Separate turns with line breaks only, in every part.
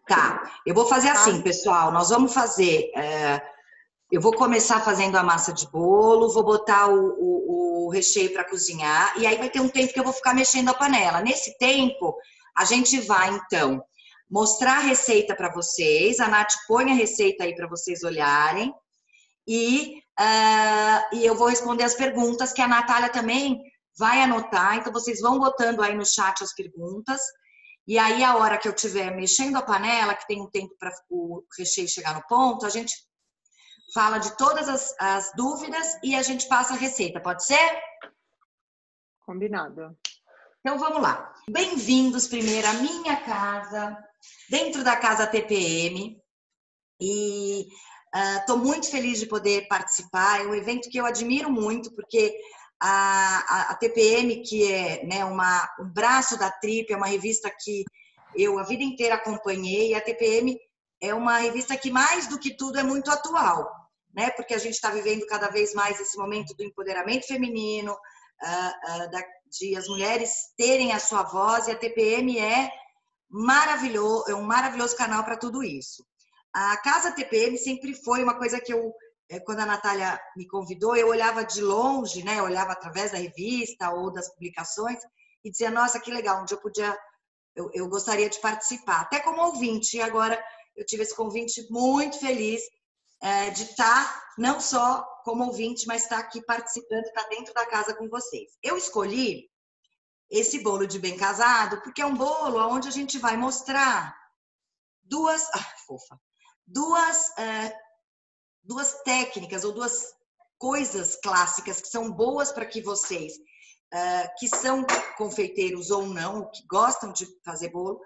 Tá, eu vou fazer assim,
Tá?
pessoal. Nós vamos fazer. Eu vou começar fazendo a massa de bolo, vou botar o recheio para cozinhar, e aí vai ter um tempo que eu vou ficar mexendo a panela. Nesse tempo, a gente vai, então, mostrar a receita para vocês. A Nath põe a receita aí para vocês olharem. E eu vou responder as perguntas, que a Natália também vai anotar. Então, vocês vão botando aí no chat as perguntas. E aí, a hora que eu estiver mexendo a panela, que tem um tempo para o recheio chegar no ponto, a gente fala de todas as dúvidas e a gente passa a receita. Pode ser?
Combinado.
Então, vamos lá. Bem-vindos, primeiro, à minha casa, dentro da Casa TPM. E estou muito feliz de poder participar. É um evento que eu admiro muito, porque a TPM, que é, né, um braço da Trip, é uma revista que eu a vida inteira acompanhei, e a TPM é uma revista que, mais do que tudo, é muito atual, né? Porque a gente está vivendo cada vez mais esse momento do empoderamento feminino, de as mulheres terem a sua voz, e a TPM é um maravilhoso canal para tudo isso. A Casa TPM sempre foi uma coisa que quando a Natália me convidou, eu olhava de longe, né? Eu olhava através da revista ou das publicações e dizia, nossa, que legal, onde eu gostaria de participar, até como ouvinte. E agora eu tive esse convite muito feliz de estar, não só como ouvinte, mas estar aqui participando, estar dentro da casa com vocês. Eu escolhi esse bolo de bem casado porque é um bolo onde a gente vai mostrar duas técnicas ou duas coisas clássicas que são boas para que vocês, que são confeiteiros ou não, que gostam de fazer bolo,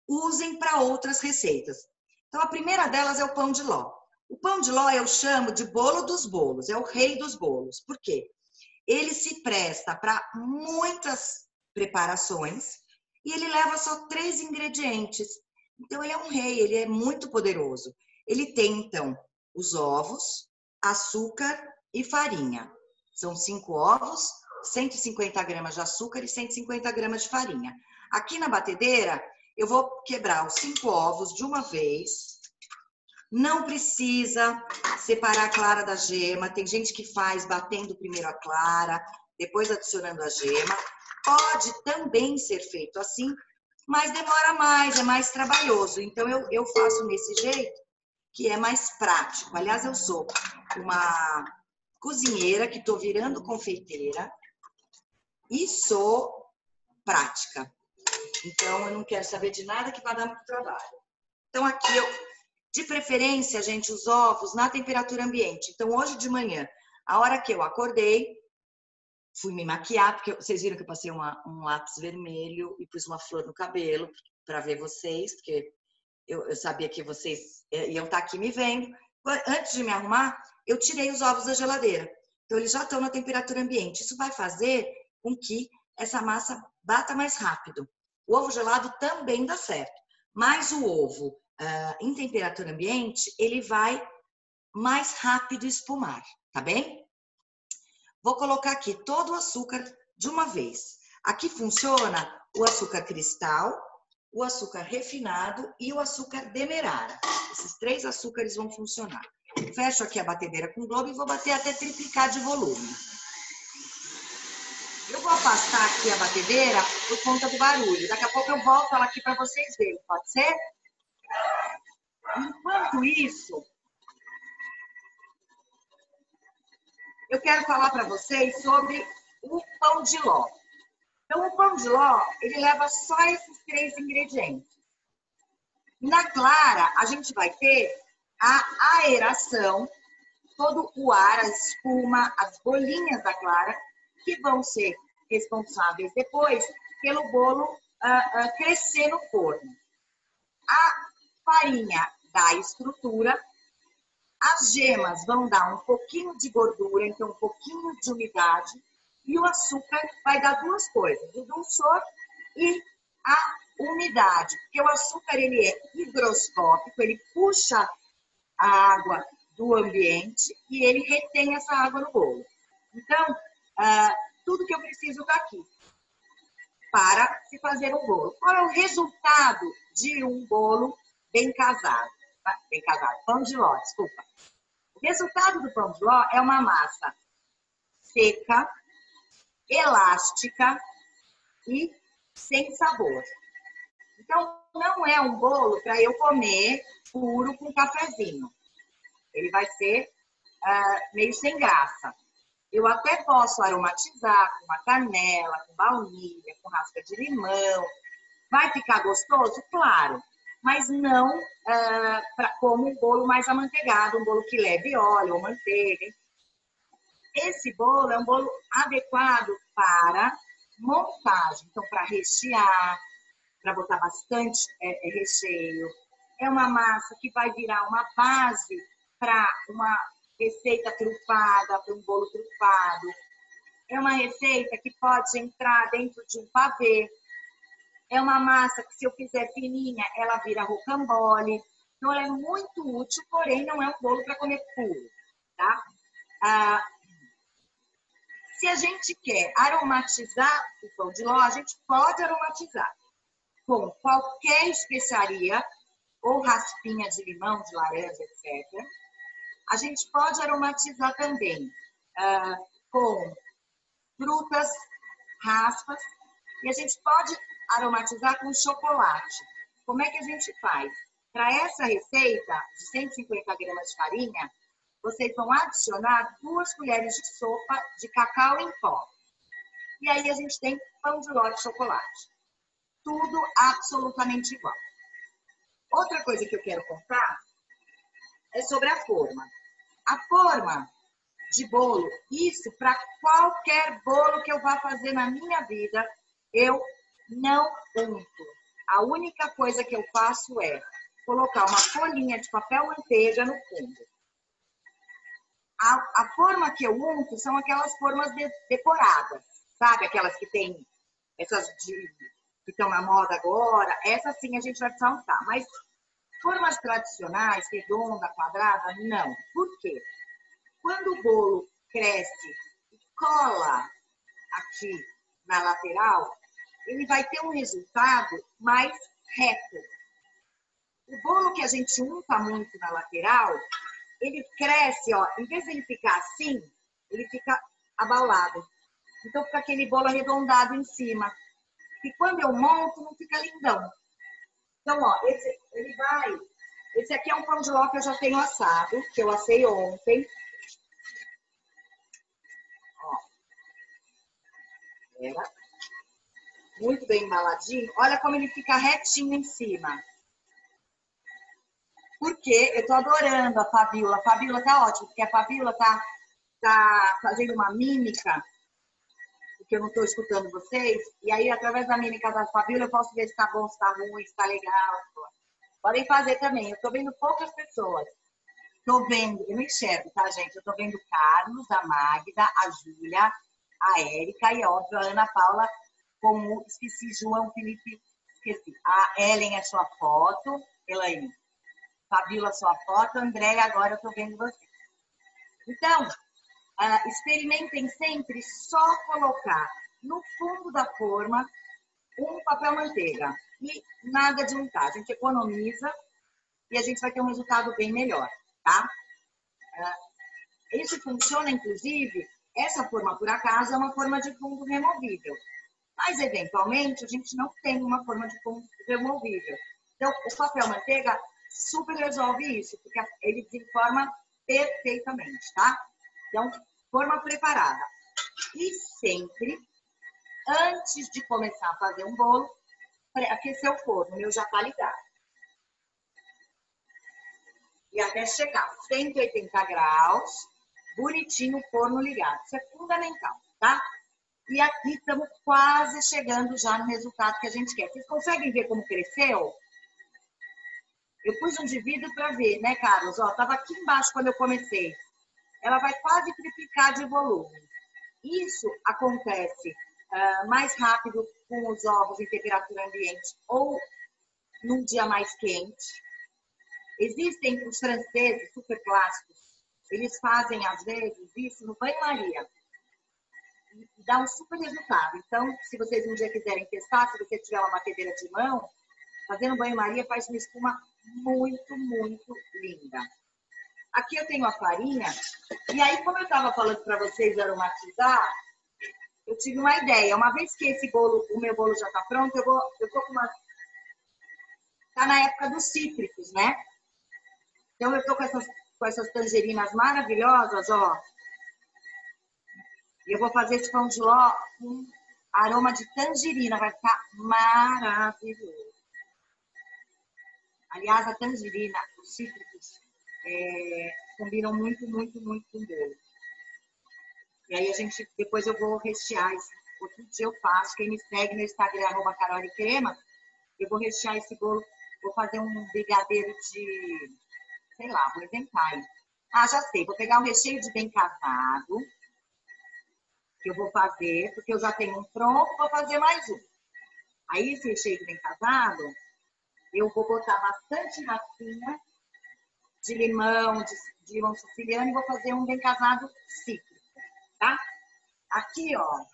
usem para outras receitas. Então, a primeira delas é o pão de ló. O pão de ló eu chamo de bolo dos bolos, é o rei dos bolos. Por quê? Ele se presta para muitas preparações e ele leva só 3 ingredientes. Então, ele é um rei, ele é muito poderoso. Ele tem, então, os ovos, açúcar e farinha. São 5 ovos, 150 gramas de açúcar e 150 gramas de farinha. Aqui na batedeira, eu vou quebrar os 5 ovos de uma vez. Não precisa separar a clara da gema. Tem gente que faz batendo primeiro a clara, depois adicionando a gema. Pode também ser feito assim, mas demora mais, é mais trabalhoso. Então, eu faço nesse jeito, que é mais prático. Aliás, eu sou uma cozinheira que estou virando confeiteira e sou prática. Então, eu não quero saber de nada que vai dar muito trabalho. Então, aqui de preferência, gente, os ovos na temperatura ambiente. Então, hoje de manhã, a hora que eu acordei, fui me maquiar, porque vocês viram que eu passei um lápis vermelho e pus uma flor no cabelo para ver vocês, porque eu sabia que vocês iam estar aqui me vendo. Antes de me arrumar, eu tirei os ovos da geladeira. Então, eles já estão na temperatura ambiente. Isso vai fazer com que essa massa bata mais rápido. O ovo gelado também dá certo, mas o ovo em temperatura ambiente, ele vai mais rápido espumar, tá bem? Vou colocar aqui todo o açúcar de uma vez. Aqui funciona o açúcar cristal, o açúcar refinado e o açúcar demerara. Esses 3 açúcares vão funcionar. Fecho aqui a batedeira com o globo e vou bater até triplicar de volume. Eu vou afastar aqui a batedeira por conta do barulho. Daqui a pouco eu volto ela aqui para vocês verem, pode ser? Enquanto isso, eu quero falar para vocês sobre o pão de ló. Então, o pão de ló, ele leva só esses 3 ingredientes. Na clara, a gente vai ter a aeração, todo o ar, a espuma, as bolinhas da clara, que vão ser responsáveis depois pelo bolo crescer no forno. A farinha dá estrutura, as gemas vão dar um pouquinho de gordura, então um pouquinho de umidade, e o açúcar vai dar 2 coisas, o dulçor e a umidade, porque o açúcar ele é higroscópico, ele puxa a água do ambiente e ele retém essa água no bolo. Então, tudo que eu preciso está aqui para se fazer um bolo. Qual é o resultado de um bolo bem casado. Bem casado, pão de ló, desculpa. O resultado do pão de ló é uma massa seca, elástica e sem sabor. Então, não é um bolo para eu comer puro com cafezinho. Ele vai ser meio sem graça. Eu até posso aromatizar com uma canela, com baunilha, com raspa de limão. Vai ficar gostoso? Claro. Mas não como um bolo mais amanteigado, um bolo que leve óleo ou manteiga. Esse bolo é um bolo adequado para montagem. Então, para rechear, para botar bastante recheio. É uma massa que vai virar uma base para uma receita trufada, para um bolo trufado. É uma receita que pode entrar dentro de um pavê. É uma massa que, se eu fizer fininha, ela vira rocambole. Então, ela é muito útil, porém, não é um bolo para comer puro, tá? Se a gente quer aromatizar o pão de ló, a gente pode aromatizar com qualquer especiaria ou raspinha de limão, de laranja, etc. A gente pode aromatizar também com frutas, raspas, e a gente pode aromatizar com chocolate. Como é que a gente faz? Para essa receita de 150 gramas de farinha, vocês vão adicionar 2 colheres de sopa de cacau em pó. E aí a gente tem pão de ló de chocolate. Tudo absolutamente igual. Outra coisa que eu quero contar é sobre a forma. A forma de bolo, isso para qualquer bolo que eu vá fazer na minha vida, eu não unto. A única coisa que eu faço é colocar uma folhinha de papel manteiga no fundo. A forma que eu unto são aquelas formas decoradas, sabe? Aquelas que tem essas que estão na moda agora. Essas sim a gente vai precisar untar. Mas formas tradicionais, redonda, quadrada, não. Por quê? Quando o bolo cresce e cola aqui na lateral, ele vai ter um resultado mais reto. O bolo que a gente unta muito na lateral, ele cresce, ó, em vez de ele ficar assim, ele fica abaulado. Então fica aquele bolo arredondado em cima. E quando eu monto, não fica lindão. Então, ó, esse aqui é um pão de ló que eu já tenho assado, que eu assei ontem. Ó. Muito bem embaladinho. Olha como ele fica retinho em cima. Porque eu tô adorando a Fabiola. A Fabiola tá ótima, porque a Fabiola tá fazendo uma mímica, porque eu não tô escutando vocês. E aí, através da mímica da Fabiola, eu posso ver se tá bom, se tá ruim, se tá legal. Podem fazer também. Eu tô vendo poucas pessoas. Tô vendo, eu não enxergo, tá, gente? Eu tô vendo o Carlos, a Magda, a Júlia, a Érica e, óbvio, a Ana Paula, como esqueci, João Felipe, esqueci. A Ellen, a sua foto, Elaine. Fabiola, sua foto. Andréia, agora eu tô vendo você. Então, experimentem sempre só colocar no fundo da forma um papel manteiga. E nada de untar. A gente economiza e a gente vai ter um resultado bem melhor, tá? Isso funciona, inclusive, essa forma, por acaso, é uma forma de fundo removível. Mas, eventualmente, a gente não tem uma forma de fundo removível. Então, o papel manteiga super resolve isso, porque ele desenforma perfeitamente, tá? Então, forma preparada. E sempre, antes de começar a fazer um bolo, aquecer o forno. O meu já tá ligado. E até chegar a 180 graus, bonitinho, o forno ligado. Isso é fundamental, tá? E aqui estamos quase chegando já no resultado que a gente quer. Vocês conseguem ver como cresceu? Eu pus um de vidro para ver, né, Carlos? Ó, tava aqui embaixo quando eu comecei. Ela vai quase triplicar de volume. Isso acontece mais rápido com os ovos em temperatura ambiente ou num dia mais quente. Existem os franceses super clássicos, eles fazem às vezes isso no banho-maria e dá um super resultado. Então, se vocês um dia quiserem testar, se você tiver uma batedeira de mão, fazendo banho-maria faz uma espuma muito, muito linda. Aqui eu tenho a farinha. E aí, como eu estava falando para vocês aromatizar, eu tive uma ideia. Uma vez que esse bolo, o meu bolo já está pronto, eu tô com uma... Tá na época dos cítricos, né? Então, eu tô com essas tangerinas maravilhosas, ó. E eu vou fazer esse pão de ló com aroma de tangerina. Vai ficar maravilhoso. Aliás, a tangerina, os cítricos, combinam muito, muito, muito com o bolo. E aí, depois eu vou rechear. Outro dia eu faço. Quem me segue no Instagram, @CarolCrema, eu vou rechear esse bolo. Vou fazer um brigadeiro de... Sei lá, vou inventar aí. Ah, já sei. Vou pegar um recheio de bem casado, que eu vou fazer, porque eu já tenho um pronto, vou fazer mais um. Aí, esse recheio de bem casado, eu vou botar bastante racinha de limão, de limão siciliano, e vou fazer um bem casado cítrico, tá? Aqui, ó,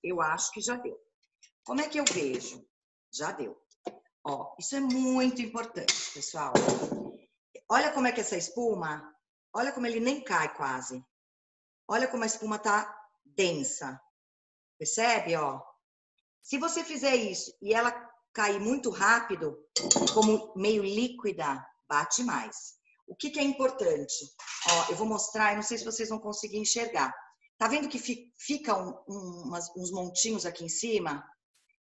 eu acho que já deu. Como é que eu vejo? Já deu. Ó, isso é muito importante, pessoal. Olha como é que essa espuma, olha como ele nem cai quase. Olha como a espuma tá densa. Percebe, ó? Se você fizer isso e ela cair muito rápido, como meio líquida, bate mais. O que que é importante? Ó, eu vou mostrar, eu não sei se vocês vão conseguir enxergar. Tá vendo que fica uns montinhos aqui em cima?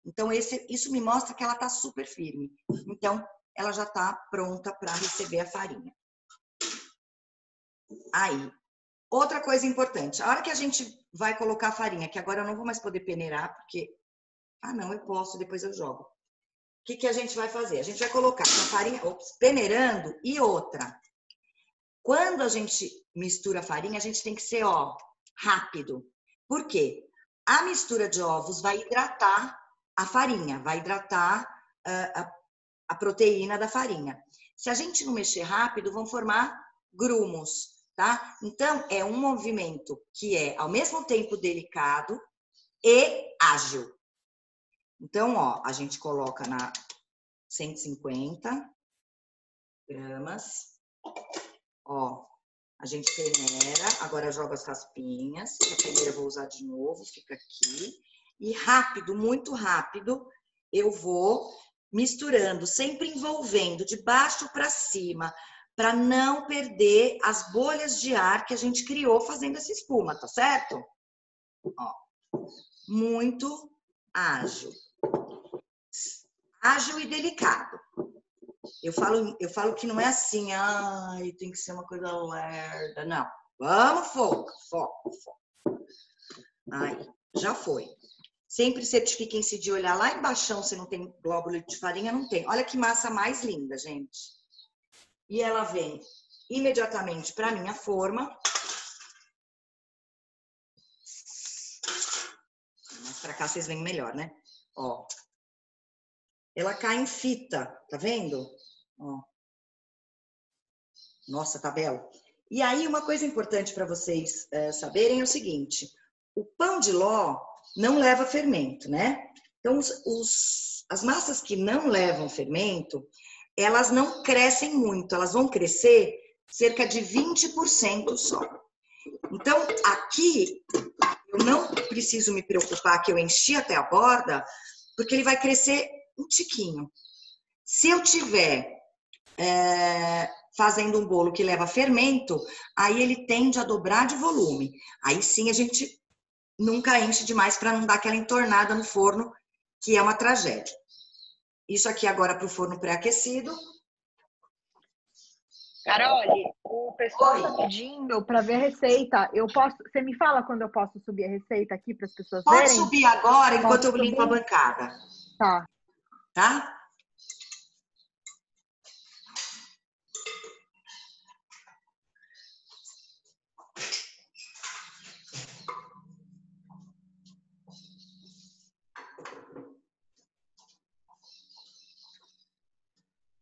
Então, isso me mostra que ela tá super firme. Então, ela já tá pronta para receber a farinha. Aí, outra coisa importante. A hora que a gente vai colocar a farinha, que agora eu não vou mais poder peneirar, porque... Ah, não, eu posso, depois eu jogo. O que que a gente vai fazer? A gente vai colocar a farinha, peneirando, e outra. Quando a gente mistura a farinha, a gente tem que ser, ó, rápido. Por quê? A mistura de ovos vai hidratar a farinha, vai hidratar a proteína da farinha. Se a gente não mexer rápido, vão formar grumos, tá? Então, é um movimento que é, ao mesmo tempo, delicado e ágil. Então, ó, a gente coloca na 150 gramas. Ó, a gente peneira, agora joga as raspinhas. A peneira eu vou usar de novo, fica aqui. E rápido, muito rápido, eu vou misturando, sempre envolvendo de baixo para cima, para não perder as bolhas de ar que a gente criou fazendo essa espuma, tá certo? Ó, muito ágil. Ágil e delicado. Eu falo que não é assim, ai, tem que ser uma coisa lerda. Não. Vamos, foco, foco, foco. Aí, já foi. Sempre certifiquem-se de olhar lá embaixo, se não tem glóbulo de farinha, não tem. Olha que massa mais linda, gente. E ela vem imediatamente para a minha forma. Mas para cá vocês veem melhor, né? Ó. Ela cai em fita, tá vendo? Ó. Nossa, tá belo. E aí, uma coisa importante para vocês saberem é o seguinte. O pão de ló não leva fermento, né? Então, as massas que não levam fermento, elas não crescem muito. Elas vão crescer cerca de 20% só. Então, aqui, eu não preciso me preocupar que eu enchi até a borda, porque ele vai crescer um tiquinho. Se eu tiver fazendo um bolo que leva fermento, aí ele tende a dobrar de volume. Aí sim a gente nunca enche demais para não dar aquela entornada no forno, que é uma tragédia. Isso aqui agora para o forno pré-aquecido.
Carole, o pessoal está pedindo para ver a receita. Você me fala quando eu posso subir a receita aqui para as pessoas verem?
Pode subir agora, enquanto eu limpo a bancada.
Tá.
Tá?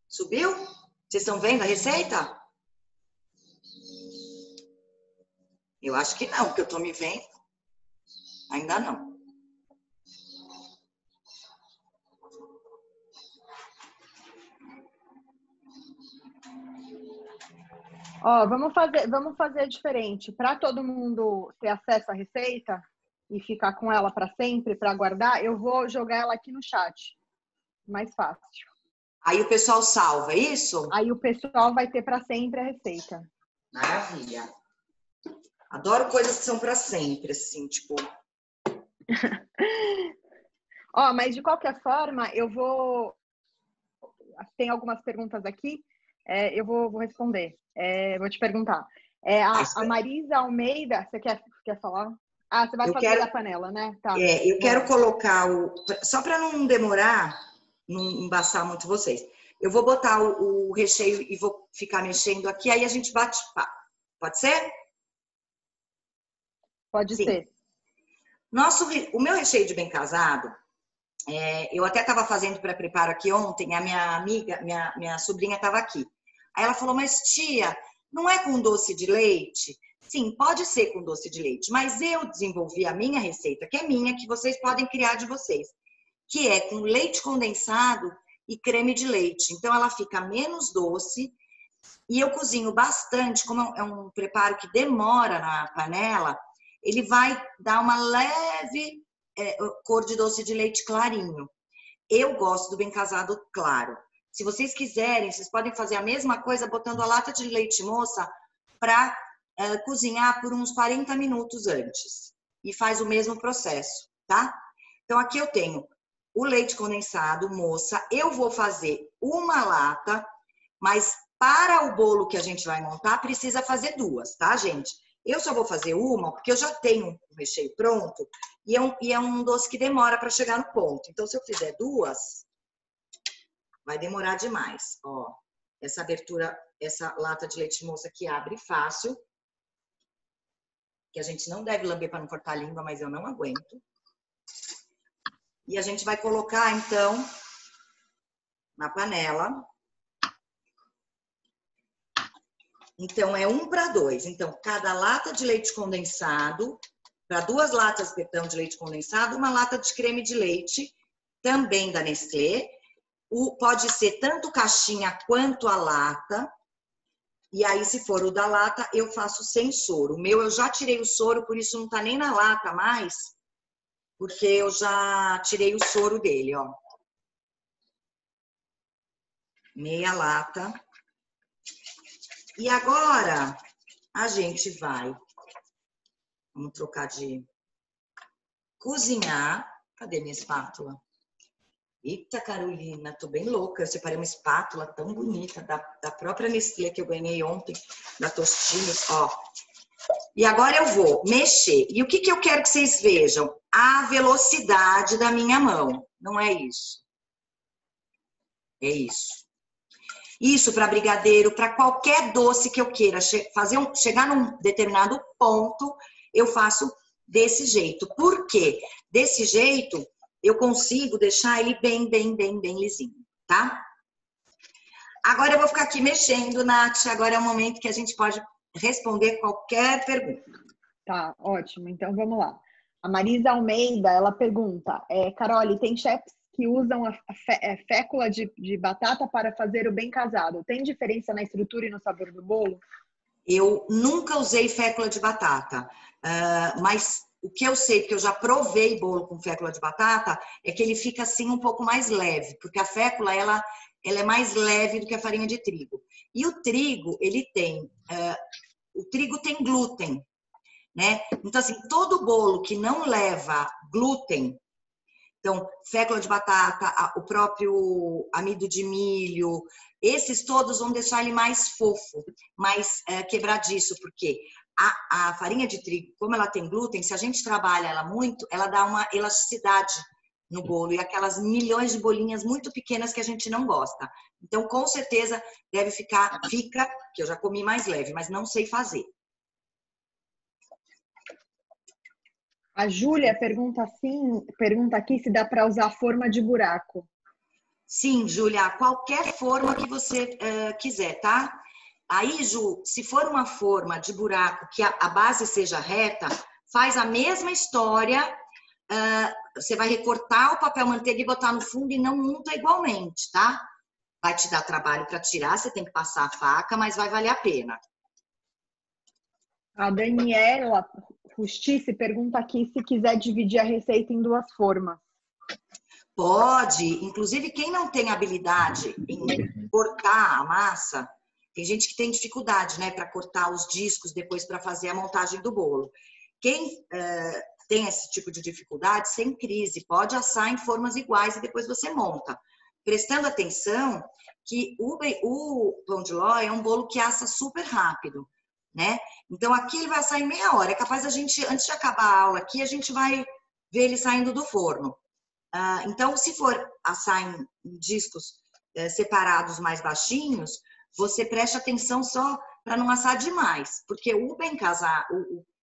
Subiu? Vocês estão vendo a receita? Eu acho que não, porque eu estou me vendo. Ainda não.
Ó, vamos fazer diferente. Para todo mundo ter acesso à receita e ficar com ela para sempre, para guardar, eu vou jogar ela aqui no chat. Mais fácil.
Aí o pessoal salva, é isso?
Aí o pessoal vai ter para sempre a receita.
Maravilha. Adoro coisas que são para sempre, assim, tipo...
Ó, mas de qualquer forma, eu vou... Tem algumas perguntas aqui, eu vou responder. Vou te perguntar. A Marisa Almeida, você quer falar? Ah, você vai fazer da panela, né? Tá.
Eu quero colocar o... Só para não demorar, não embaçar muito vocês. Eu vou botar o recheio e vou ficar mexendo aqui, aí a gente bate papo. Pode ser?
Pode ser.
O meu recheio de bem casado, eu até estava fazendo pré-preparo aqui ontem, a minha amiga, minha sobrinha estava aqui. Aí ela falou, mas tia, não é com doce de leite? Sim, pode ser com doce de leite, mas eu desenvolvi a minha receita, que é minha, que vocês podem criar de vocês, que é com leite condensado e creme de leite. Então ela fica menos doce e eu cozinho bastante, como é um preparo que demora na panela, ele vai dar uma leve cor de doce de leite clarinho. Eu gosto do bem casado claro. Se vocês quiserem, vocês podem fazer a mesma coisa botando a lata de leite moça para cozinhar por uns 40 minutos antes. E faz o mesmo processo, tá? Então, aqui eu tenho o leite condensado, moça. Eu vou fazer uma lata, mas para o bolo que a gente vai montar, precisa fazer duas, tá, gente? Eu só vou fazer uma, porque eu já tenho o recheio pronto, e é um doce que demora para chegar no ponto. Então, se eu fizer duas, vai demorar demais. Ó, essa abertura, essa lata de leite moça que abre fácil, que a gente não deve lamber para não cortar a língua, mas eu não aguento. E a gente vai colocar, então, na panela. Então, é 1 para 2. Então, cada lata de leite condensado, para 2 latas, perdão, de leite condensado, 1 lata de creme de leite, também da Nestlé. Pode ser tanto caixinha quanto a lata. E aí, se for o da lata, eu faço sem soro. O meu, eu já tirei o soro, por isso não tá nem na lata mais, porque eu já tirei o soro dele, ó. Meia lata. E agora, a gente vai... Vamos trocar de cozinhar. Cadê minha espátula? Eita, Carolina, tô bem louca. Eu separei uma espátula tão bonita da própria Nestlé que eu ganhei ontem, da Tostines, ó. E agora eu vou mexer. E o que eu quero que vocês vejam? A velocidade da minha mão. Não é isso. É isso. Isso para brigadeiro, para qualquer doce que eu queira chegar num determinado ponto, eu faço desse jeito. Por quê? Desse jeito, eu consigo deixar ele bem lisinho, tá? Agora eu vou ficar aqui mexendo, Nath. Agora é o momento que a gente pode responder qualquer pergunta.
Tá, ótimo. Então, vamos lá. A Marisa Almeida, ela pergunta, Carole, tem chefs que usam a fécula de batata para fazer o bem casado. Tem diferença na estrutura e no sabor do bolo?
Eu nunca usei fécula de batata, mas o que eu sei, porque eu já provei bolo com fécula de batata, é que ele fica assim um pouco mais leve, porque a fécula, ela é mais leve do que a farinha de trigo. E o trigo, o trigo tem glúten, né? Então, assim, todo bolo que não leva glúten, então, fécula de batata, o próprio amido de milho, esses todos vão deixar ele mais fofo, mais quebradiço, porque a farinha de trigo, como ela tem glúten, se a gente trabalha ela muito, ela dá uma elasticidade no bolo e aquelas milhões de bolinhas muito pequenas que a gente não gosta. Então, com certeza, fica, que eu já comi mais leve, mas não sei fazer.
A Júlia pergunta aqui se dá para usar forma de buraco.
Sim, Júlia, qualquer forma que você quiser, tá? Aí, Ju, se for uma forma de buraco que a base seja reta, faz a mesma história, você vai recortar o papel manteiga e botar no fundo e não unta igualmente, tá? Vai te dar trabalho para tirar, você tem que passar a faca, mas vai valer a pena.
A Daniela Justice pergunta aqui se quiser dividir a receita em 2 formas.
Pode, inclusive quem não tem habilidade em cortar a massa, tem gente que tem dificuldade, né, para cortar os discos depois para fazer a montagem do bolo. Quem tem esse tipo de dificuldade, sem crise, pode assar em formas iguais e depois você monta. Prestando atenção que o pão de ló é um bolo que assa super rápido, né? Então aqui ele vai assar em meia hora. É capaz da gente, antes de acabar a aula aqui, a gente vai ver ele saindo do forno. Então, se for assar em discos separados mais baixinhos, você preste atenção só para não assar demais, porque o bem casar,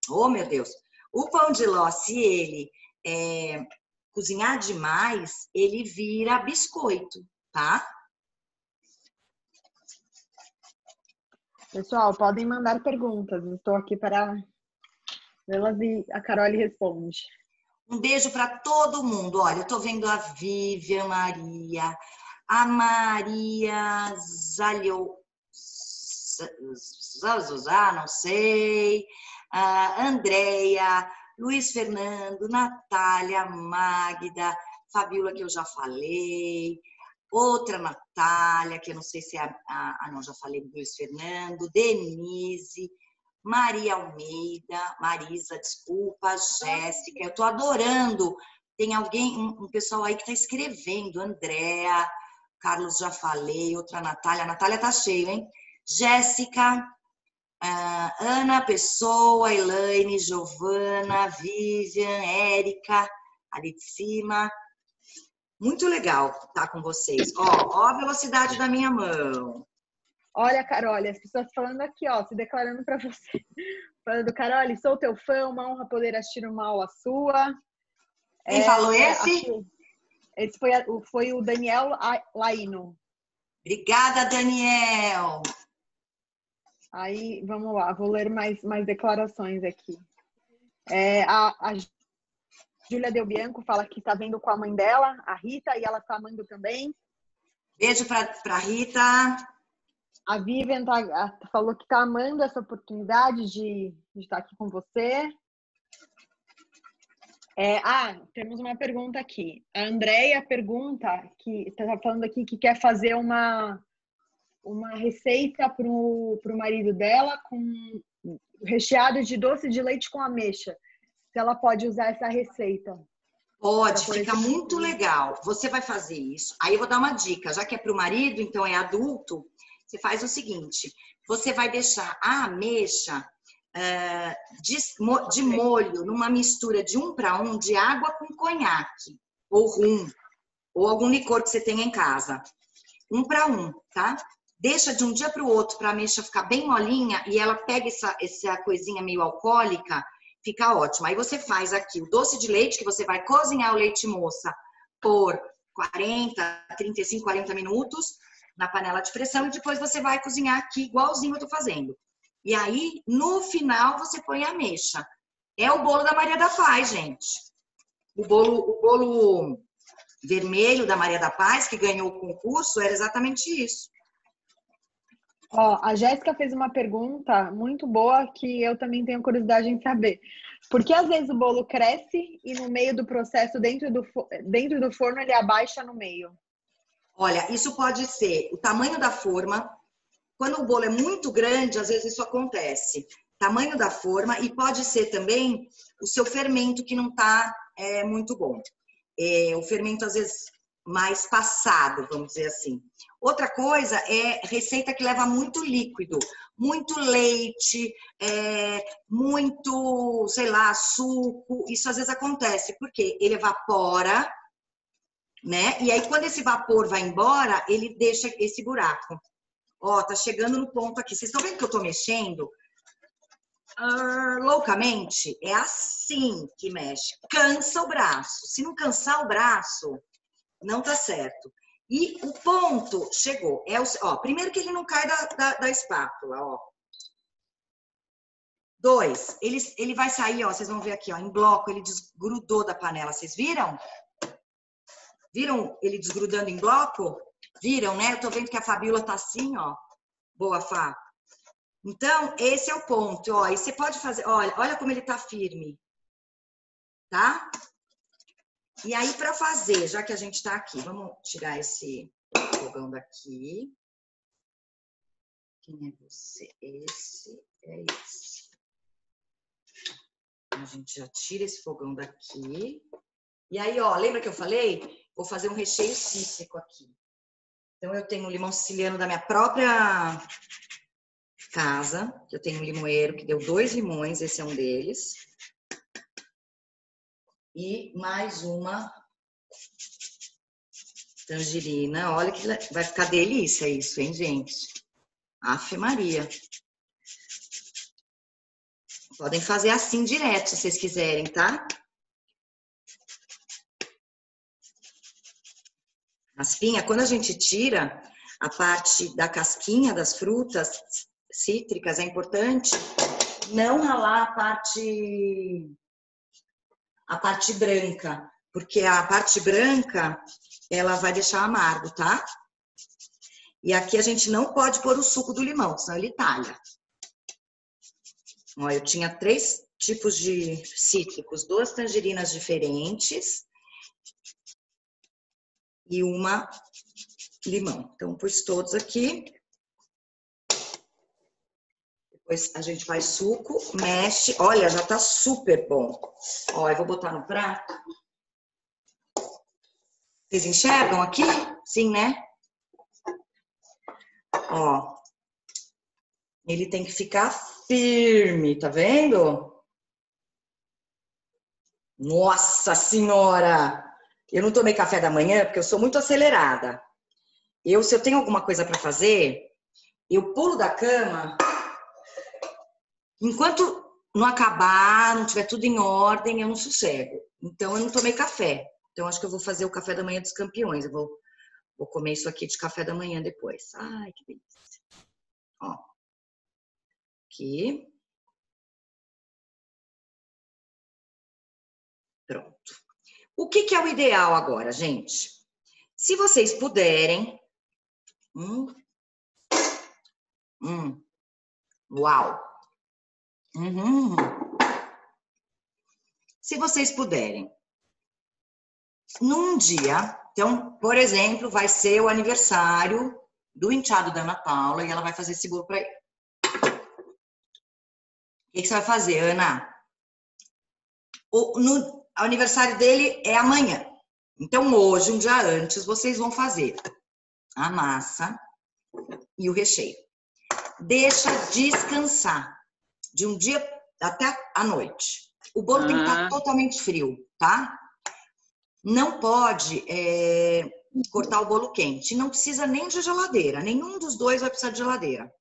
oh meu Deus, o pão de ló, se ele cozinhar demais, ele vira biscoito, tá?
Pessoal, podem mandar perguntas. Estou aqui para vê-las e a Carole responde.
Um beijo para todo mundo. Olha, eu tô vendo a Vivian Maria, a Maria Zalio, não sei, a Andréia, Luiz Fernando, Natália, Magda, Fabiola, que eu já falei, outra Natália, que eu não sei se é não, já falei do Luiz Fernando, Denise, Maria Almeida, Marisa, desculpa, Jéssica, eu tô adorando. Tem alguém, um pessoal aí que tá escrevendo, Andréa, Carlos já falei, outra Natália, a Natália tá cheio, hein? Jéssica, Ana Pessoa, Elaine, Giovana, Vivian, Érica, ali de cima. Muito legal estar com vocês. Ó a velocidade da minha mão.
Olha, Carole, as pessoas falando aqui, ó, se declarando para você. Falando, Carole, sou teu fã, uma honra poder assistir uma aula sua.
Quem falou esse?
Esse foi o Daniel Laino.
Obrigada, Daniel.
Aí, vamos lá, vou ler mais declarações aqui. A Júlia Del Bianco fala que está vendo com a mãe dela, a Rita, e ela está amando também.
Beijo para Rita.
A Vivian falou que está amando essa oportunidade de estar aqui com você. Temos uma pergunta aqui. A Andréia pergunta, que está falando aqui que quer fazer uma receita para o marido dela com recheado de doce de leite com ameixa. Se ela pode usar essa receita.
Pode, fica muito legal. Você vai fazer isso. Aí eu vou dar uma dica, já que é para o marido, então é adulto, você faz o seguinte, você vai deixar a ameixa de molho numa mistura de 1 para 1 de água com conhaque, ou rum, ou algum licor que você tenha em casa. 1 para 1, tá? Deixa de um dia para o outro para a ameixa ficar bem molinha e ela pega essa coisinha meio alcoólica, fica ótimo. Aí você faz aqui o doce de leite, que você vai cozinhar o leite moça por 35, 40 minutos na panela de pressão e depois você vai cozinhar aqui igualzinho eu tô fazendo. E aí, no final, você põe a ameixa. É o bolo da Maria da Paz, gente. O bolo vermelho da Maria da Paz, que ganhou o concurso, era exatamente isso.
Ó, a Jéssica fez uma pergunta muito boa que eu também tenho curiosidade em saber. Por que às vezes o bolo cresce e no meio do processo, dentro do forno, ele abaixa no meio?
Olha, isso pode ser o tamanho da forma. Quando o bolo é muito grande, às vezes isso acontece. Tamanho da forma e pode ser também o seu fermento que não está muito bom. O fermento, às vezes, mais passado, vamos dizer assim. Outra coisa é receita que leva muito líquido, muito leite, muito, sei lá, suco. Isso às vezes acontece, porque ele evapora, né? E aí, quando esse vapor vai embora, ele deixa esse buraco. Ó, tá chegando no ponto aqui. Vocês estão vendo que eu tô mexendo? Loucamente, é assim que mexe. Cansa o braço. Se não cansar o braço, não tá certo. E o ponto chegou. Primeiro que ele não cai da espátula, ó. 2, ele vai sair, ó, vocês vão ver aqui, ó, em bloco, ele desgrudou da panela. Vocês viram? Viram ele desgrudando em bloco? Viram, né? Eu tô vendo que a Fabiola tá assim, ó. Boa, Fá. Então, esse é o ponto. Ó, e você pode fazer... Olha como ele tá firme. Tá? E aí, para fazer, já que a gente tá aqui, vamos tirar esse fogão daqui. Quem é você? Esse é esse. A gente já tira esse fogão daqui. E aí, ó, lembra que eu falei? Vou fazer um recheio cítrico aqui. Então, eu tenho um limão siciliano da minha própria casa, que eu tenho um limoeiro que deu 2 limões, esse é um deles. E mais uma tangerina. Olha que vai ficar delícia isso, hein, gente? Afe Maria. Podem fazer assim direto, se vocês quiserem, tá? Raspinha, quando a gente tira a parte da casquinha das frutas cítricas, é importante não ralar a parte branca, porque a parte branca, ela vai deixar amargo, tá? E aqui a gente não pode pôr o suco do limão, senão ele talha. Ó, eu tinha 3 tipos de cítricos, 2 tangerinas diferentes e uma limão. Então, pus todos aqui. Depois a gente faz suco, mexe. Olha, já tá super bom. Ó, eu vou botar no prato. Vocês enxergam aqui? Sim, né? Ó. Ele tem que ficar firme, tá vendo? Nossa Senhora! Eu não tomei café da manhã porque eu sou muito acelerada. Se eu tenho alguma coisa para fazer, eu pulo da cama. Enquanto não acabar, não tiver tudo em ordem, eu não sossego. Então, eu não tomei café. Então, acho que eu vou fazer o café da manhã dos campeões. Eu vou comer isso aqui de café da manhã depois. Ai, que delícia. Ó. Aqui. Pronto. O que é o ideal agora, gente? Se vocês puderem... Uau! Se vocês puderem, num dia, então, por exemplo, vai ser o aniversário do enteado da Ana Paula e ela vai fazer esse bolo para ele. O que você vai fazer, Ana? O aniversário dele é amanhã. Então, hoje, um dia antes, vocês vão fazer a massa e o recheio. Deixa descansar de um dia até a noite. O bolo tem que estar totalmente frio, tá? Não pode cortar o bolo quente. Não precisa nem de geladeira. Nenhum dos dois vai precisar de geladeira.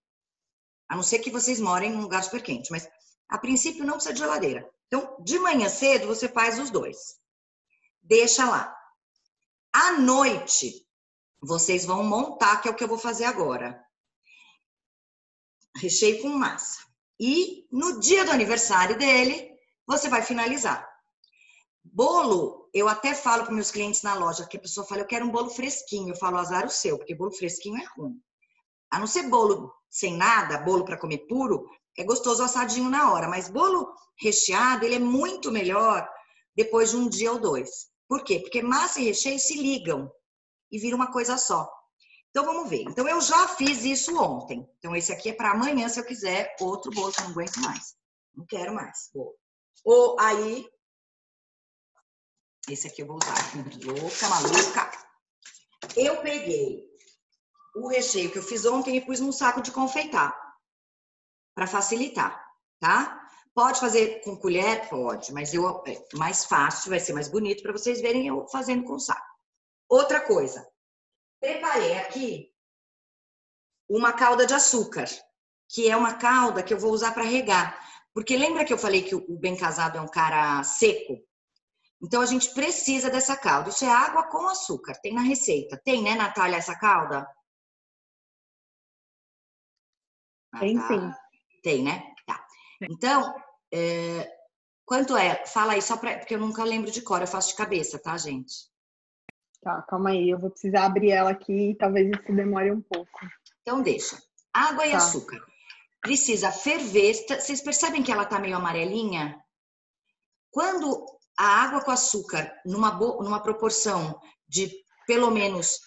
A não ser que vocês morem num lugar super quente. Mas, a princípio, não precisa de geladeira. Então, de manhã cedo, você faz os dois. Deixa lá. À noite, vocês vão montar, que é o que eu vou fazer agora. Recheio com massa. E no dia do aniversário dele, você vai finalizar. Bolo, eu até falo para meus clientes na loja, que a pessoa fala, eu quero um bolo fresquinho. Eu falo, azar o seu, porque bolo fresquinho é ruim. A não ser bolo sem nada, bolo para comer puro, é gostoso assadinho na hora. Mas bolo recheado, ele é muito melhor depois de um dia ou 2. Por quê? Porque massa e recheio se ligam e vira uma coisa só. Então, vamos ver. Então, eu já fiz isso ontem. Então, esse aqui é para amanhã, se eu quiser outro bolo, que eu não aguento mais. Não quero mais bolo. Ou aí, esse aqui eu vou usar. Louca, maluca. Eu peguei o recheio que eu fiz ontem e pus num saco de confeitar. Para facilitar, tá? Pode fazer com colher? Pode. Mas é mais fácil, vai ser mais bonito para vocês verem eu fazendo com saco. Outra coisa. Preparei aqui uma calda de açúcar, que é uma calda que eu vou usar para regar. Porque lembra que eu falei que o bem casado é um cara seco? Então, a gente precisa dessa calda. Isso é água com açúcar. Tem na receita. Tem, né, Natália, essa calda?
Tem sim.
Tem, né? Tá. Então, quanto é? Fala aí, só porque eu nunca lembro de cor. Eu faço de cabeça, tá, gente?
Tá, calma aí. Eu vou precisar abrir ela aqui e talvez isso demore um pouco.
Então, deixa. Água e açúcar. precisa ferver. Vocês percebem que ela tá meio amarelinha? Quando a água com açúcar, numa proporção de pelo menos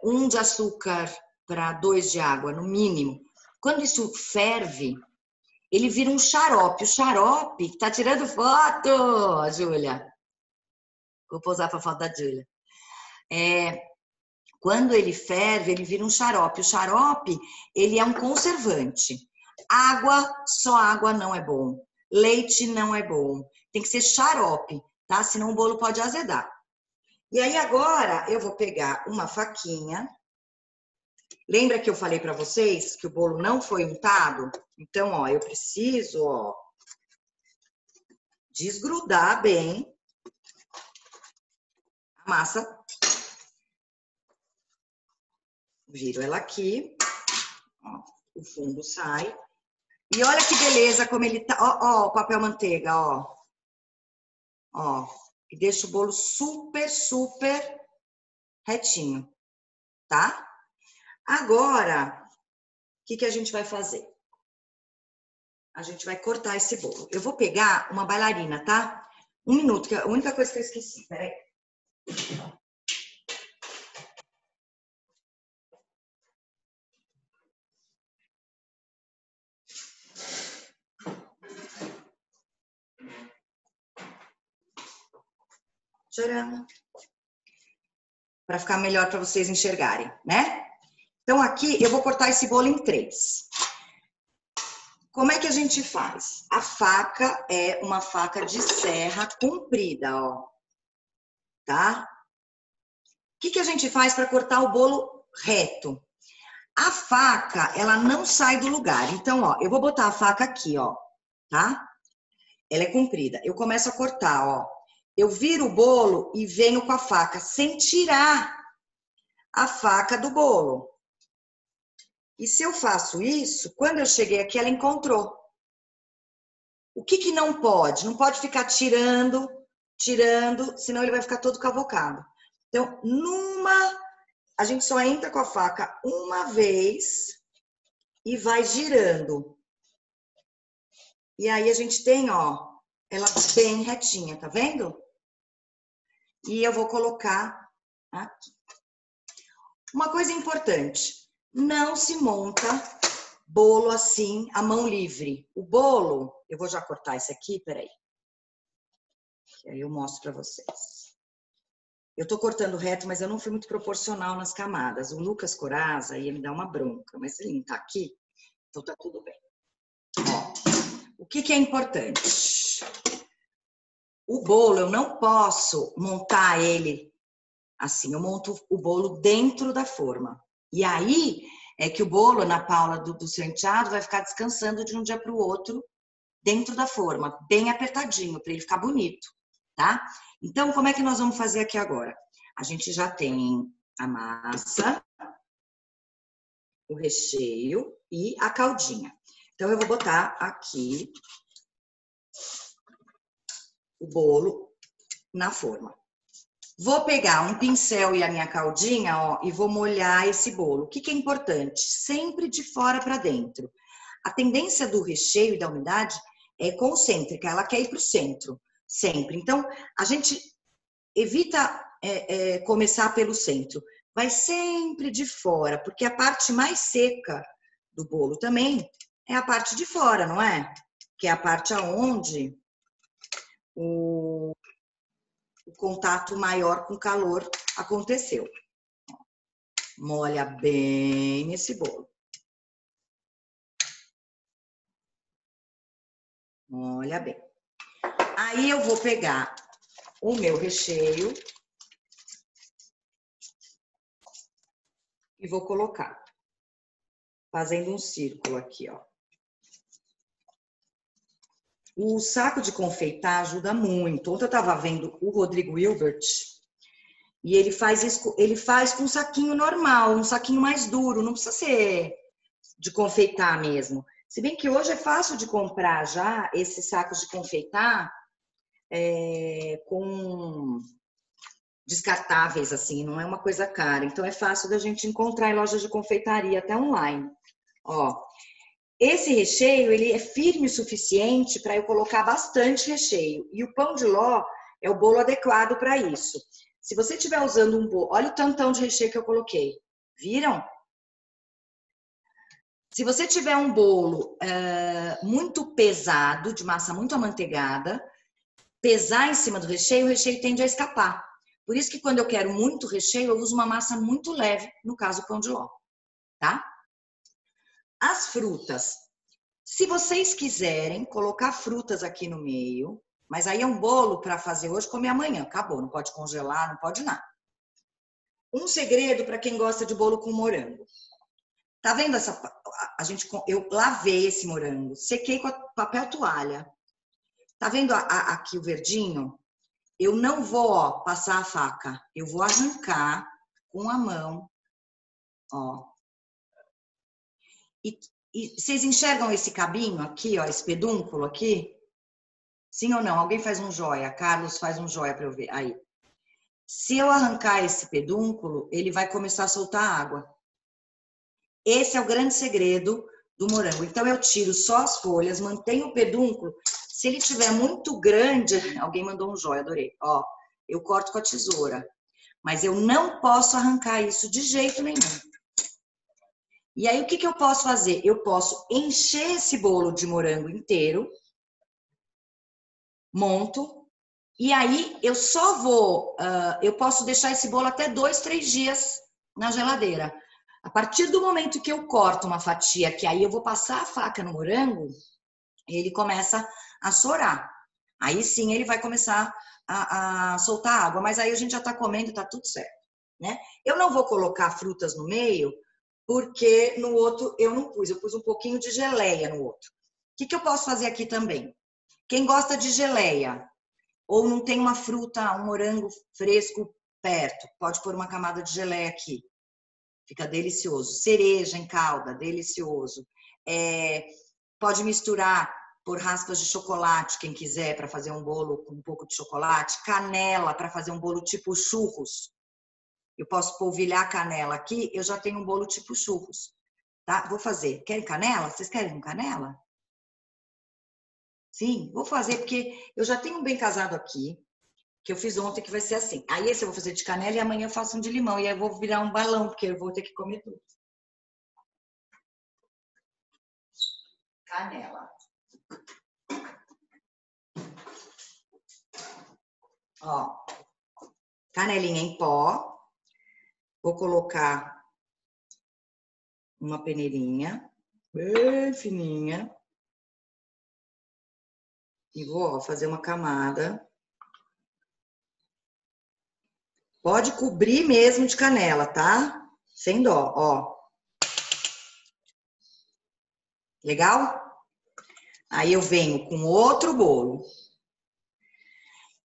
1 de açúcar para 2 de água, no mínimo, quando isso ferve, ele vira um xarope. O xarope, tá tirando foto, Júlia. Vou posar para a foto da Júlia. Quando ele ferve, ele vira um xarope. O xarope, ele é um conservante. Água, só água não é bom. Leite não é bom. Tem que ser xarope, tá? Senão o bolo pode azedar. E aí agora eu vou pegar uma faquinha. Lembra que eu falei para vocês que o bolo não foi untado? Então, ó, eu preciso, ó, desgrudar bem a massa. Viro ela aqui, ó, o fundo sai. E olha que beleza como ele tá, ó, o papel manteiga, ó. Ó, e deixa o bolo super, super retinho, tá? Agora, o que a gente vai fazer? A gente vai cortar esse bolo. Eu vou pegar uma bailarina, tá? 1 minuto, que é a única coisa que eu esqueci. Peraí. Tcharam! Para ficar melhor para vocês enxergarem, né? Então, aqui eu vou cortar esse bolo em 3. Como é que a gente faz? A faca é uma faca de serra comprida, ó. Tá? O que a gente faz para cortar o bolo reto? A faca, ela não sai do lugar. Então, ó, eu vou botar a faca aqui, ó, tá? Ela é comprida. Eu começo a cortar, ó. Eu viro o bolo e venho com a faca, sem tirar a faca do bolo. E se eu faço isso, quando eu cheguei aqui, ela encontrou. O que não pode? Não pode ficar tirando, senão ele vai ficar todo cavocado. Então, a gente só entra com a faca uma vez e vai girando. E aí a gente tem, ó, ela bem retinha, tá vendo? E eu vou colocar aqui. Uma coisa importante, não se monta bolo assim, a mão livre. O bolo, eu vou já cortar esse aqui, peraí. Que aí eu mostro pra vocês. Eu tô cortando reto, mas eu não fui muito proporcional nas camadas. O Lucas Coraza ia me dar uma bronca, mas ele não tá aqui, então tá tudo bem. Ó, o que é importante? O bolo, eu não posso montar ele assim, eu monto o bolo dentro da forma. E aí é que o bolo, Ana Paula, do seu enteado, vai ficar descansando de um dia para o outro dentro da forma, bem apertadinho, para ele ficar bonito, tá? Então, como é que nós vamos fazer aqui agora? A gente já tem a massa, o recheio e a caldinha. Então, eu vou botar aqui o bolo na forma. Vou pegar um pincel e a minha caldinha, ó, e vou molhar esse bolo. O que é importante? Sempre de fora para dentro. A tendência do recheio e da umidade é concêntrica, ela quer ir para o centro, sempre. Então, a gente evita começar pelo centro. Vai sempre de fora, porque a parte mais seca do bolo também é a parte de fora, não é? Que é a parte aonde o contato maior com calor aconteceu. Molha bem esse bolo. Molha bem. Aí eu vou pegar o meu recheio e vou colocar, fazendo um círculo aqui, ó. O saco de confeitar ajuda muito. Ontem eu estava vendo o Rodrigo Hilbert e ele faz isso, ele faz com um saquinho normal, um saquinho mais duro, não precisa ser de confeitar mesmo. Se bem que hoje é fácil de comprar já esses sacos de confeitar com descartáveis, assim, não é uma coisa cara. Então é fácil da gente encontrar em lojas de confeitaria, até online. Ó, Esse recheio, ele é firme o suficiente para eu colocar bastante recheio. E o pão de ló é o bolo adequado para isso. Se você estiver usando um bolo... Olha o tantão de recheio que eu coloquei. Viram? Se você tiver um bolo muito pesado, de massa muito amanteigada, pesar em cima do recheio, o recheio tende a escapar. Por isso que quando eu quero muito recheio, eu uso uma massa muito leve, no caso o pão de ló, tá? As frutas. Se vocês quiserem colocar frutas aqui no meio, mas aí é um bolo para fazer hoje, comer amanhã, acabou, não pode congelar, não pode nada. Um segredo para quem gosta de bolo com morango. Tá vendo essa? Eu lavei esse morango, sequei com papel toalha. Tá vendo aqui o verdinho? Eu não vou, ó, passar a faca. Eu vou arrancar com a mão, ó. E vocês enxergam esse cabinho aqui, ó, esse pedúnculo aqui? Sim ou não? Alguém faz um joia. Carlos faz um joia para eu ver. Aí. Se eu arrancar esse pedúnculo, ele vai começar a soltar água. Esse é o grande segredo do morango. Então, eu tiro só as folhas, mantenho o pedúnculo. Se ele estiver muito grande... Alguém mandou um joia, adorei. Ó, eu corto com a tesoura. Mas eu não posso arrancar isso de jeito nenhum. E aí, o que eu posso fazer? Eu posso encher esse bolo de morango inteiro, monto, e aí eu só vou... eu posso deixar esse bolo até 2, 3 dias na geladeira. A partir do momento que eu corto uma fatia, que aí eu vou passar a faca no morango, ele começa a chorar. Aí sim ele vai começar a soltar água, mas aí a gente já tá comendo, tá tudo certo, né? Eu não vou colocar frutas no meio, porque no outro eu não pus, eu pus um pouquinho de geleia no outro. O que eu posso fazer aqui também? Quem gosta de geleia, ou não tem uma fruta, um morango fresco perto, pode pôr uma camada de geleia aqui. Fica delicioso. Cereja em calda, delicioso. Pode misturar por raspas de chocolate, quem quiser, para fazer um bolo com um pouco de chocolate. Canela, para fazer um bolo tipo churros. Eu posso polvilhar canela aqui, eu já tenho um bolo tipo churros. Tá? Vou fazer. Querem canela? Vocês querem canela? Sim, vou fazer, porque eu já tenho um bem casado aqui, que eu fiz ontem, que vai ser assim. Aí esse eu vou fazer de canela e amanhã eu faço um de limão. E aí eu vou virar um balão, porque eu vou ter que comer tudo. Canela. Ó, canelinha em pó. Vou colocar uma peneirinha bem fininha. E vou, ó, fazer uma camada. Pode cobrir mesmo de canela, tá? Sem dó, ó. Legal? Aí eu venho com outro bolo.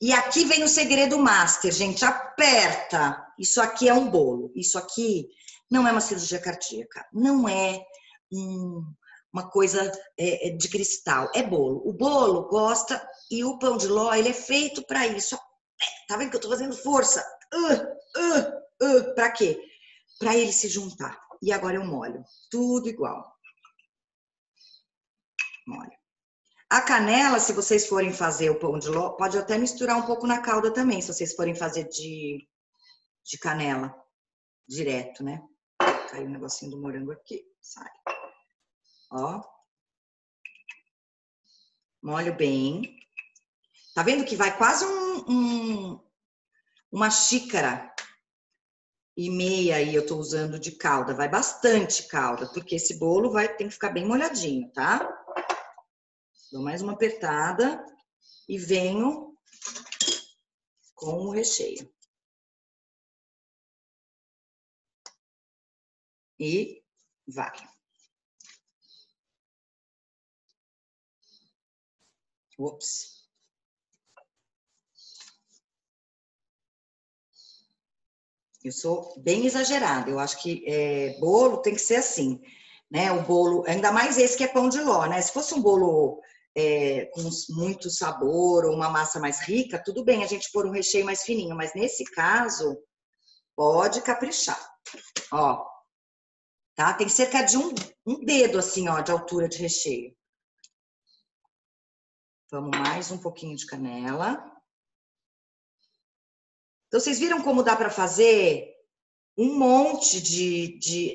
E aqui vem o segredo master, gente. Aperta. Isso aqui é um bolo. Isso aqui não é uma cirurgia cardíaca. Não é uma coisa de cristal. É bolo. O bolo gosta e o pão de ló, ele é feito para isso. Tá vendo que eu tô fazendo força? Pra quê? Pra ele se juntar. E agora eu molho. Tudo igual. Molho. A canela, se vocês forem fazer o pão de ló, pode até misturar um pouco na calda também, se vocês forem fazer de canela direto, né? Caiu um negocinho do morango aqui, sai. Ó. Molho bem. Tá vendo que vai quase uma xícara e meia aí eu tô usando de calda. Vai bastante calda, porque esse bolo tem que ficar bem molhadinho, tá? Dou mais uma apertada e venho com o recheio. E vai. Ops. Eu sou bem exagerada. Eu acho que bolo tem que ser assim, né? O bolo, ainda mais esse que é pão de ló, né? Se fosse um bolo com muito sabor ou uma massa mais rica, tudo bem a gente pôr um recheio mais fininho. Mas nesse caso, pode caprichar. Ó, tá? Tem cerca de um dedo, assim, ó, de altura de recheio. Vamos mais um pouquinho de canela. Então, vocês viram como dá para fazer um monte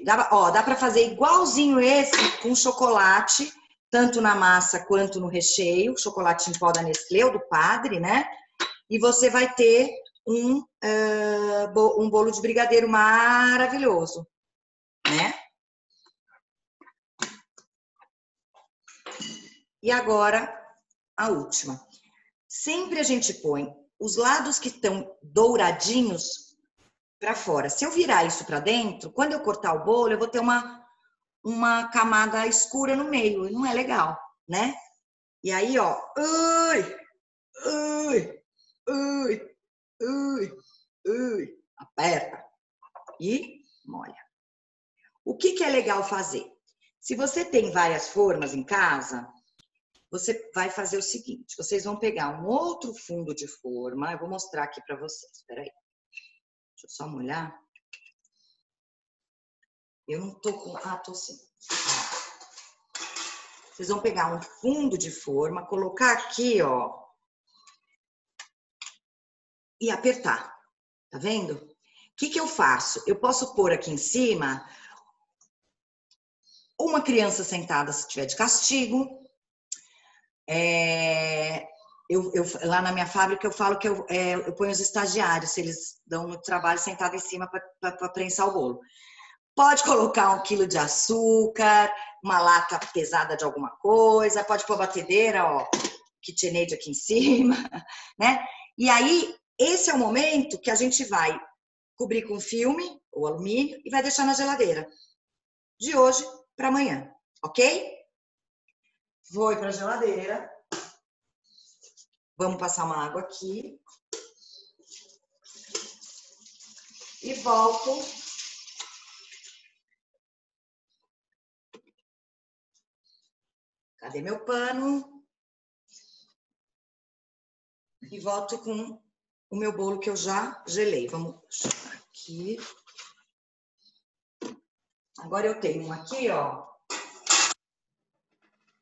dá para fazer igualzinho esse com chocolate, tanto na massa quanto no recheio, chocolate em pó da Nestlé, ou do Padre, né? E você vai ter um bolo de brigadeiro maravilhoso, né? E agora, a última. Sempre a gente põe os lados que estão douradinhos para fora. Se eu virar isso para dentro, quando eu cortar o bolo, eu vou ter uma camada escura no meio. E não é legal, né? E aí, ó. Aperta e molha. O que é legal fazer? Se você tem várias formas em casa, você vai fazer o seguinte, vocês vão pegar um outro fundo de forma, eu vou mostrar aqui para vocês, espera aí. Deixa eu só molhar. Eu não tô com... Ah, tô sim. Vocês vão pegar um fundo de forma, colocar aqui, ó, e apertar. Tá vendo? O que eu faço? Eu posso pôr aqui em cima uma criança sentada se tiver de castigo. Lá na minha fábrica eu falo que eu ponho os estagiários, se eles dão no trabalho sentado em cima para prensar o bolo. Pode colocar 1 quilo de açúcar, uma lata pesada de alguma coisa, pode pôr batedeira, ó, KitchenAid aqui em cima, né? E aí, esse é o momento que a gente vai cobrir com filme ou alumínio e vai deixar na geladeira. De hoje para amanhã, ok? Vou para a geladeira. Vamos passar uma água aqui. E volto. Cadê meu pano? E volto com o meu bolo que eu já gelei. Vamos jogar aqui. Agora eu tenho um aqui, ó,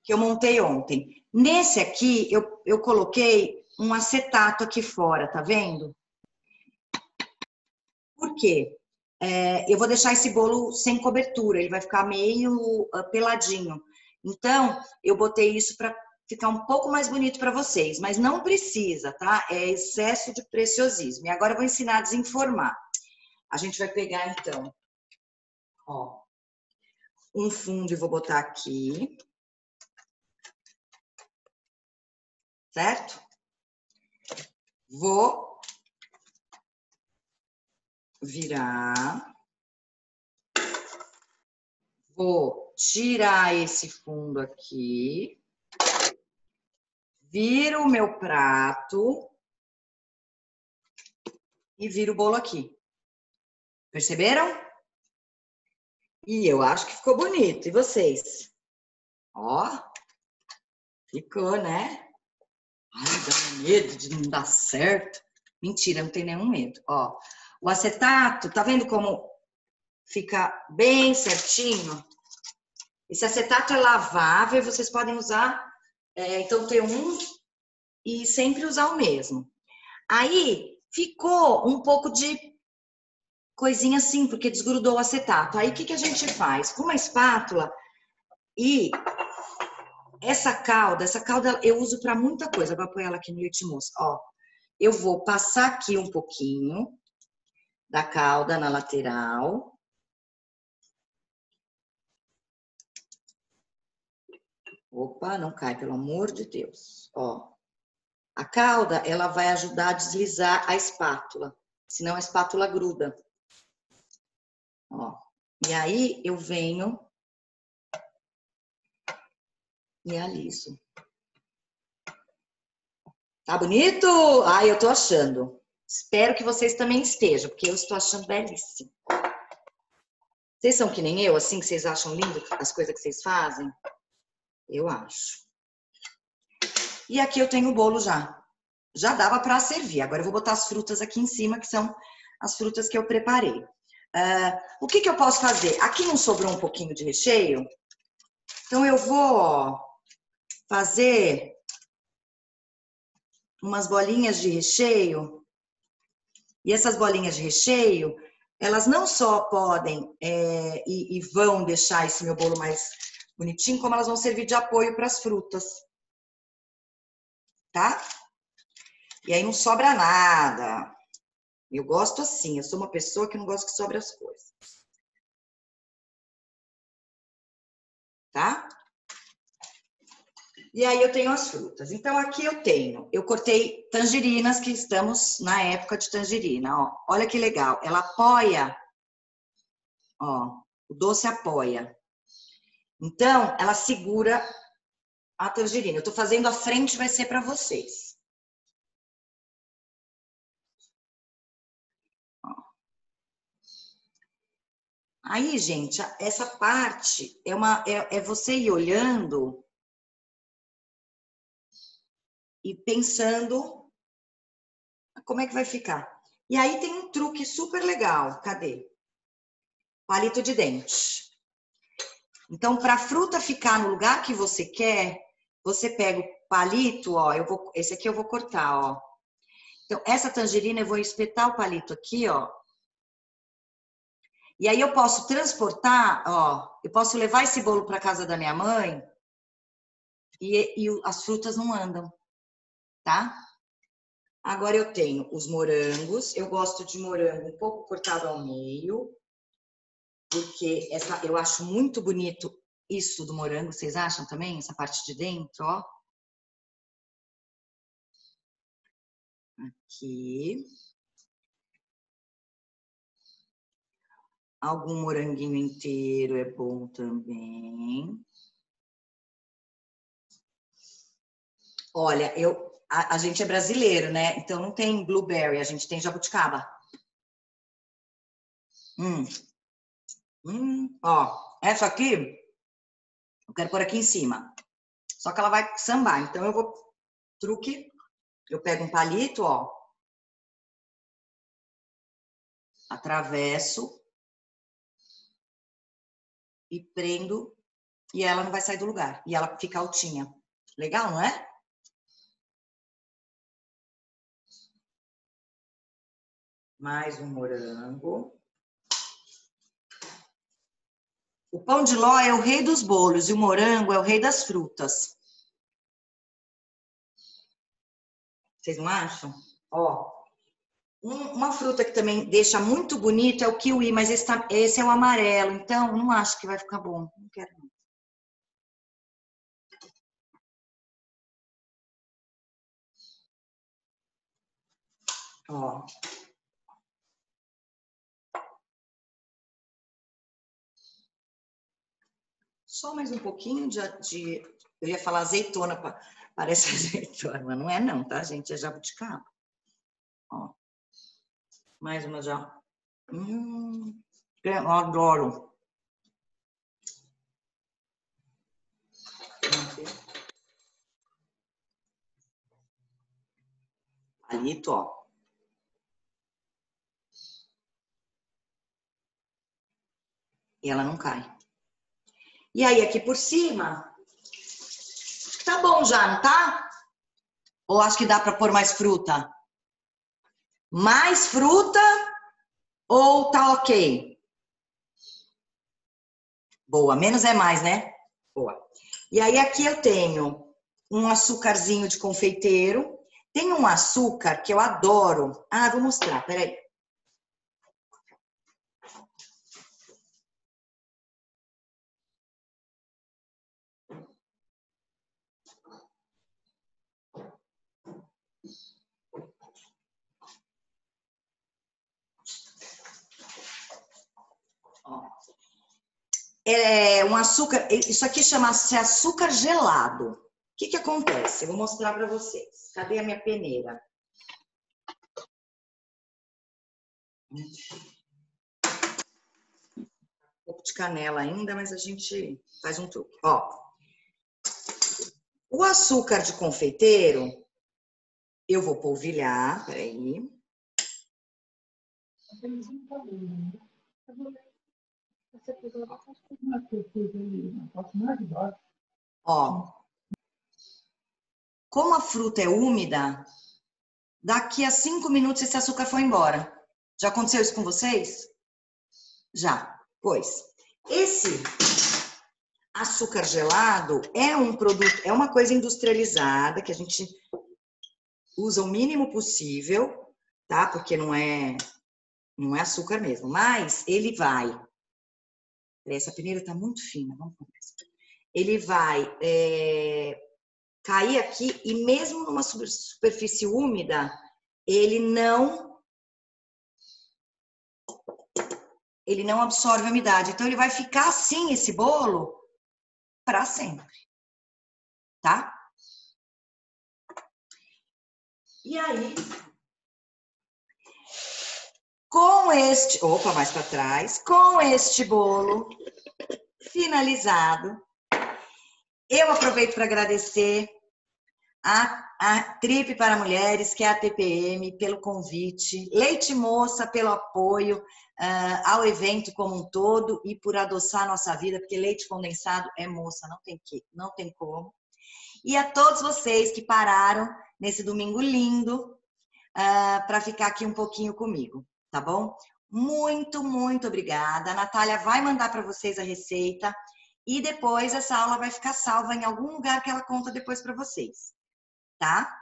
que eu montei ontem. Nesse aqui, eu coloquei um acetato aqui fora, tá vendo? Por quê? Eu vou deixar esse bolo sem cobertura, ele vai ficar meio peladinho. Então, eu botei isso para ficar um pouco mais bonito para vocês, mas não precisa, tá? É excesso de preciosismo. E agora eu vou ensinar a desenformar. A gente vai pegar, então, ó, um fundo e vou botar aqui. Certo? Vou virar. Vou tirar esse fundo aqui. Viro o meu prato. E viro o bolo aqui. Perceberam? E eu acho que ficou bonito. E vocês? Ó. Ficou, né? Ai, dá medo de não dar certo. Mentira, não tem nenhum medo. Ó, o acetato, tá vendo como fica bem certinho? Esse acetato é lavável e vocês podem usar, então ter um e sempre usar o mesmo. Aí ficou um pouco de coisinha assim, porque desgrudou o acetato. Aí o que a gente faz? Com uma espátula e essa calda eu uso para muita coisa. Vou apoiar ela aqui no leite moça. Ó, eu vou passar aqui um pouquinho da calda na lateral. Opa, não cai, pelo amor de Deus. Ó, a calda, ela vai ajudar a deslizar a espátula, senão a espátula gruda. Ó, e aí eu venho e aliso. Tá bonito? Ai, eu tô achando. Espero que vocês também estejam, porque eu estou achando belíssimo. Vocês são que nem eu, assim, que vocês acham lindo as coisas que vocês fazem? Eu acho. E aqui eu tenho o bolo já. Já dava para servir. Agora eu vou botar as frutas aqui em cima, que são as frutas que eu preparei. O que eu posso fazer? Aqui não sobrou um pouquinho de recheio, então eu vou fazer umas bolinhas de recheio. E essas bolinhas de recheio, elas não só podem e vão deixar esse meu bolo mais bonitinho, como elas vão servir de apoio para as frutas. Tá? E aí não sobra nada. Eu gosto assim, eu sou uma pessoa que não gosta que sobre as coisas. Tá? E aí eu tenho as frutas. Então aqui eu cortei tangerinas, que estamos na época de tangerina, ó. Olha que legal, ela apoia, ó, o doce apoia. Então, ela segura a tangerina. Eu tô fazendo a frente, vai ser para vocês. Ó. Aí, gente, essa parte é você ir olhando e pensando como é que vai ficar. E aí tem um truque super legal. Cadê? Palito de dente. Então, para a fruta ficar no lugar que você quer, você pega o palito, ó, esse aqui eu vou cortar, ó. Então, essa tangerina eu vou espetar o palito aqui, ó. E aí eu posso transportar, ó, eu posso levar esse bolo para casa da minha mãe e as frutas não andam, tá? Agora eu tenho os morangos, eu gosto de morango um pouco cortado ao meio, porque eu acho muito bonito isso do morango, vocês acham também? Essa parte de dentro, ó. Aqui. Algum moranguinho inteiro é bom também. Olha, a gente é brasileiro, né? Então não tem blueberry, a gente tem jabuticaba. Ó, essa aqui, eu quero pôr aqui em cima. Só que ela vai sambar, então eu vou... Truque, eu pego um palito, ó. Atravesso. E prendo, e ela não vai sair do lugar. E ela fica altinha. Legal, não é? Mais um morango. O pão de ló é o rei dos bolos e o morango é o rei das frutas. Vocês não acham? Ó, uma fruta que também deixa muito bonito é o kiwi, mas esse é o amarelo, então não acho que vai ficar bom. Não quero não. Ó. Só mais um pouquinho eu ia falar azeitona, parece azeitona, mas não é não, tá, gente? É jabuticaba. Ó. Mais uma já. Eu adoro. Palito, ó. E ela não cai. E aí, aqui por cima, tá bom já, não tá? Ou acho que dá para pôr mais fruta? Mais fruta ou tá ok? Boa, menos é mais, né? Boa. E aí aqui eu tenho um açúcarzinho de confeiteiro. Tem um açúcar que eu adoro. Ah, vou mostrar, peraí. É um açúcar, isso aqui chama-se açúcar gelado. O que acontece? Eu vou mostrar para vocês. Cadê a minha peneira? Um pouco de canela ainda, mas a gente faz um truque. Ó, o açúcar de confeiteiro, eu vou polvilhar, peraí. Ó, como a fruta é úmida, daqui a 5 minutos esse açúcar foi embora. Já aconteceu isso com vocês? Já. Pois, esse açúcar gelado é um produto, é uma coisa industrializada que a gente usa o mínimo possível, tá? Porque não é açúcar mesmo, mas ele vai. Essa peneira tá muito fina, vamos começar. Ele vai cair aqui e mesmo numa superfície úmida, ele não absorve a umidade. Então ele vai ficar assim esse bolo para sempre, tá? E aí, com este, mais para trás, com este bolo finalizado, eu aproveito para agradecer a Trip para Mulheres, que é a TPM, pelo convite, Leite Moça pelo apoio ao evento como um todo e por adoçar a nossa vida, porque leite condensado é moça, não tem como. E a todos vocês que pararam nesse domingo lindo para ficar aqui um pouquinho comigo, tá bom? Muito, muito obrigada. A Natália vai mandar para vocês a receita e depois essa aula vai ficar salva em algum lugar que ela conta depois para vocês, tá?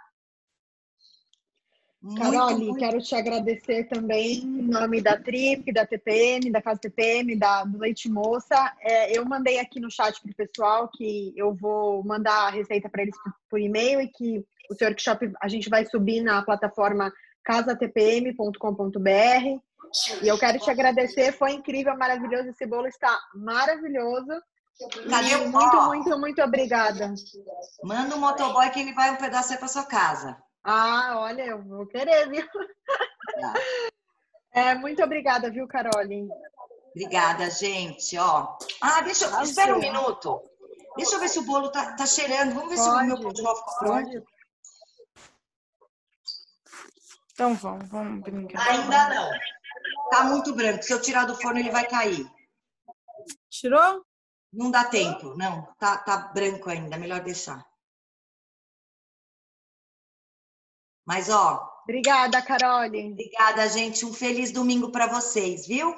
Carole, quero te agradecer também em nome da Trip, da TPM, da Casa TPM, do Leite Moça. Eu mandei aqui no chat para o pessoal que eu vou mandar a receita para eles por e-mail e que o seu workshop a gente vai subir na plataforma casatpm.com.br. E eu quero te agradecer, foi incrível, maravilhoso. Esse bolo está maravilhoso.
Cadê o
pó? Muito obrigada.
Manda um motoboy que ele vai um pedaço aí para sua casa.
Ah, olha, eu vou querer, viu? Muito obrigada, viu, Carole?
Obrigada, gente. Ó. Espera um minuto. Deixa eu ver se o bolo tá cheirando. Vamos ver se o meu pão de mel ficou pronto.
Então vamos brincar.
Ainda não. Tá muito branco. Se eu tirar do forno, ele vai cair.
Tirou?
Não dá tempo, não. Tá branco ainda, melhor deixar. Mas, ó...
Obrigada, Carole.
Obrigada, gente. Um feliz domingo para vocês, viu?